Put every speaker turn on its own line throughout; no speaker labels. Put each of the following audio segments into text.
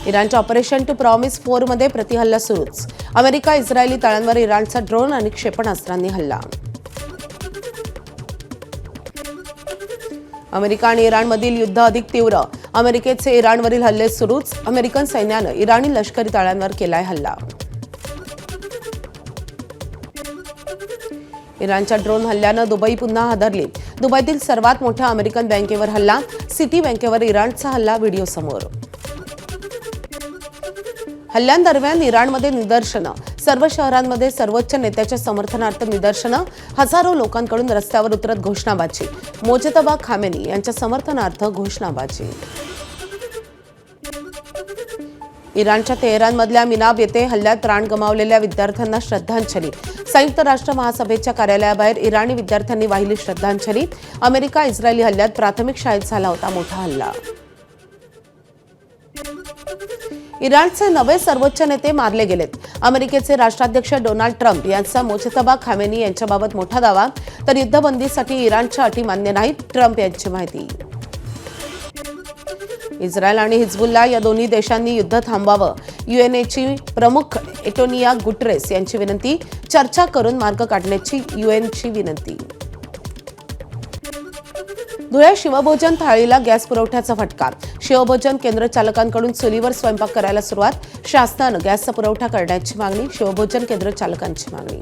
इराणच्या operation to promise 4 मध्ये प्रतिहल्ला सुरूच. अमेरिका इस्रायली तळांवर इराणचा ड्रोन आणि क्षेपणास्त्रांनी हल्ला. अमेरिका आणि इराणमधील युद्ध अधिक तीव्र. अमेरिकेचे इराणवरील हल्ले सुरूच. अमेरिकन सैन्यानं इराणी लष्करी तळांवर केलाय हल्ला. इराणच्या ड्रोन हल्ल्यानं दुबई पुन्हा हादरली. दुबईतील सर्वात मोठ्या अमेरिकन बँकेवर हल्ला. सिटी बँकेवर इराणचा हल्ला व्हिडिओ समोर. हल्ल्यादरम्यान इराणमध्ये निदर्शनं. सर्व शहरांमध्ये सर्वोच्च नेत्याच्या समर्थनार्थ निदर्शनं. हजारो लोकांकडून रस्त्यावर उतरत घोषणाबाजी. मोजतबा खामेनी यांच्या समर्थनार्थ घोषणाबाजी. इराणच्या तेहरानमधल्या मिनाब येथे हल्ल्यात प्राण गमावलेल्या विद्यार्थ्यांना श्रद्धांजली. संयुक्त राष्ट्र महासभेच्या कार्यालयाबाहेर इराणी विद्यार्थ्यांनी वाहिली श्रद्धांजली. अमेरिका इस्रायली हल्ल्यात प्राथमिक शाळेत झाला होता मोठा हल्ला. इराणचे नवे सर्वोच्च नेते मारले गेलेत. अमेरिकेचे राष्ट्राध्यक्ष डोनाल्ड ट्रम्प यांचा मोजतबा खामेनी यांच्याबाबत मोठा दावा. तर युद्धबंदीसाठी इराणच्या अटी मान्य नाहीत. ट्रम्प यांची माहिती. इस्रायल आणि हिजबुल्ला या दोन्ही देशांनी युद्ध थांबवावं. यूएनएची प्रमुख एटोनिया गुटरेस यांची विनंती. चर्चा करून मार्ग काढण्याची यूएनची विनंती. धुळ्यात शिवभोजन थाळीला गॅस पुरवठ्याचा फटका. शिवभोजन केंद्र चालकांकडून चुलीवर स्वयंपाक करायला सुरुवात. शासनानं गॅसचा पुरवठा करण्याची मागणी. शिवभोजन केंद्र चालकांची मागणी.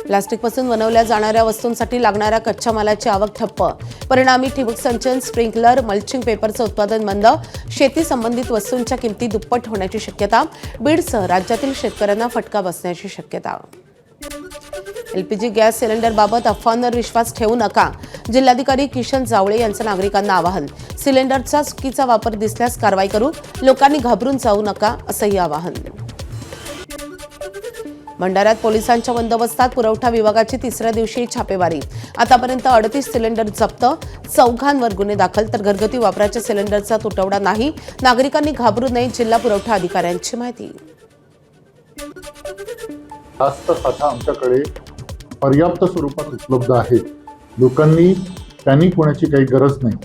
प्लास्टिकपासून बनवल्या जाणाऱ्या वस्तूंसाठी लागणाऱ्या कच्च्या मालाची आवक ठप्प. परिणामी ठिबक सिंचन, स्प्रिंकलर, मल्चिंग पेपरचं उत्पादन बंद. शेती संबंधित वस्तूंच्या किमती दुप्पट होण्याची शक्यता. बीडसह राज्यातील शेतकऱ्यांना फटका बसण्याची शक्यता. एलपीजी गॅस सिलेंडरबाबत अफवांवर विश्वास ठेवू नका. जिल्हाधिकारी किशन जावळे यांचं नागरिकांना आवाहन. सिलेंडरचा चुकीचा वापर दिसल्यास कारवाई करू. लोकांनी घाबरून जाऊ नका असंही आवाहन. भंडाऱ्यात पोलिसांच्या बंदोबस्तात पुरवठा विभागाची तिसऱ्या दिवशी छापेमारी. आतापर्यंत 38 सिलेंडर जप्त. 4 गुन्हे दाखल. तर घरगुती वापराच्या सिलेंडरचा तुटवडा नाही. नागरिकांनी घाबरू नये. जिल्हा पुरवठा अधिकाऱ्यांची माहिती.
जास्त साठा आमच्याकडे पर्याप्त स्वरूपात उपलब्ध आहे. लोकांनी पॅनिक होण्याची काही गरज नाही.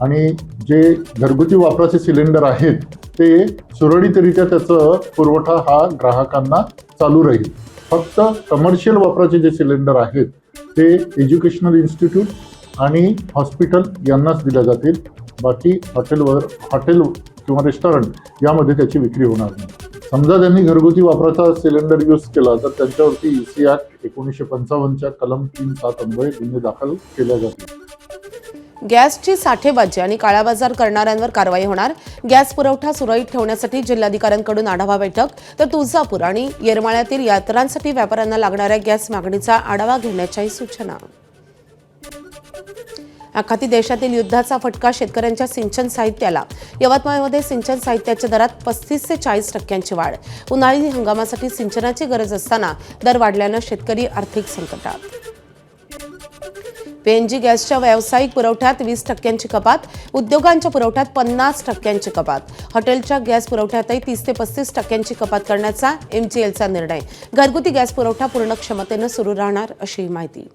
आणि जे घरगुती वापराचे सिलेंडर आहेत ते सुरळीतरित्या त्याचा पुरवठा हा ग्राहकांना चालू राहील. फक्त कमर्शियल वापराचे जे सिलेंडर आहेत ते एज्युकेशनल इन्स्टिट्यूट आणि हॉस्पिटल यांनाच दिल्या जातील. बाकी हॉटेल किंवा रेस्टॉरंट यामध्ये त्याची विक्री होणार नाही. समजा त्यांनी घरगुती वापराचा सिलेंडर यूज केला तर त्यांच्यावरती EC ऍक्ट 1955च्या कलम 3(7) अन्वये गुन्हे दाखल केले जातील.
गॅसची साठेबाजी आणि काळाबाजार करणाऱ्यांवर कारवाई होणार. गॅस पुरवठा सुरळीत ठेवण्यासाठी जिल्हाधिकाऱ्यांकडून आढावा बैठक. तर तुळजापूर आणि येरमाळ्यातील यात्रांसाठी व्यापाऱ्यांना लागणाऱ्या गॅस मागणीचा आढावा घेण्याच्याही सूचना. आखाती देशातील युद्धाचा फटका शेतकऱ्यांच्या सिंचन साहित्याला. यवतमाळमध्ये सिंचन साहित्याच्या दरात 35 ते 40% वाढ. उन्हाळी हंगामासाठी सिंचनाची गरज असताना दर वाढल्यानं शेतकरी आर्थिक संकटात. PNG गॅसच्या व्यावसायिक पुरवठ्यात 20% कपात. उद्योगांच्या पुरवठ्यात 50% कपात. हॉटेलच्या गॅस पुरवठ्यातही 30 ते 35% कपात करण्याचा MGLचा निर्णय. घरगुती गॅस पुरवठा पूर्ण क्षमतेनं सुरू राहणार अशी माहिती.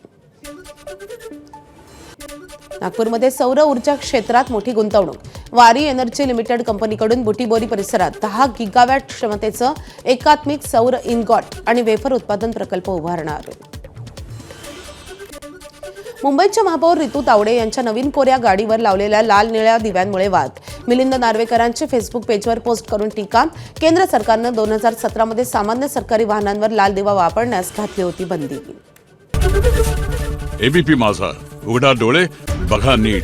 नागपूरमध्ये सौर ऊर्जा क्षेत्रात मोठी गुंतवणूक. वारी एनर्जी लिमिटेड कंपनीकडून बुटीबोरी परिसरात 10 गिगावॅट क्षमतेचं एकात्मिक सौर इनगॉट आणि वेफर उत्पादन प्रकल्प उभारणार. मुंबईच्या महापौर रितू तावडे यांच्या नवीन कोऱ्या गाडीवर लावलेल्या लाल निळ्या दिव्यांमुळे वाद. मिलिंद नार्वेकरांची फेसबुक पेजवर पोस्ट करून टीका. केंद्र सरकारनं 2017 मध्ये सामान्य सरकारी वाहनांवर लाल दिवा वापरण्यास घातली होती बंदी.
ABP माझा, उघडा डोळे बघा नीट.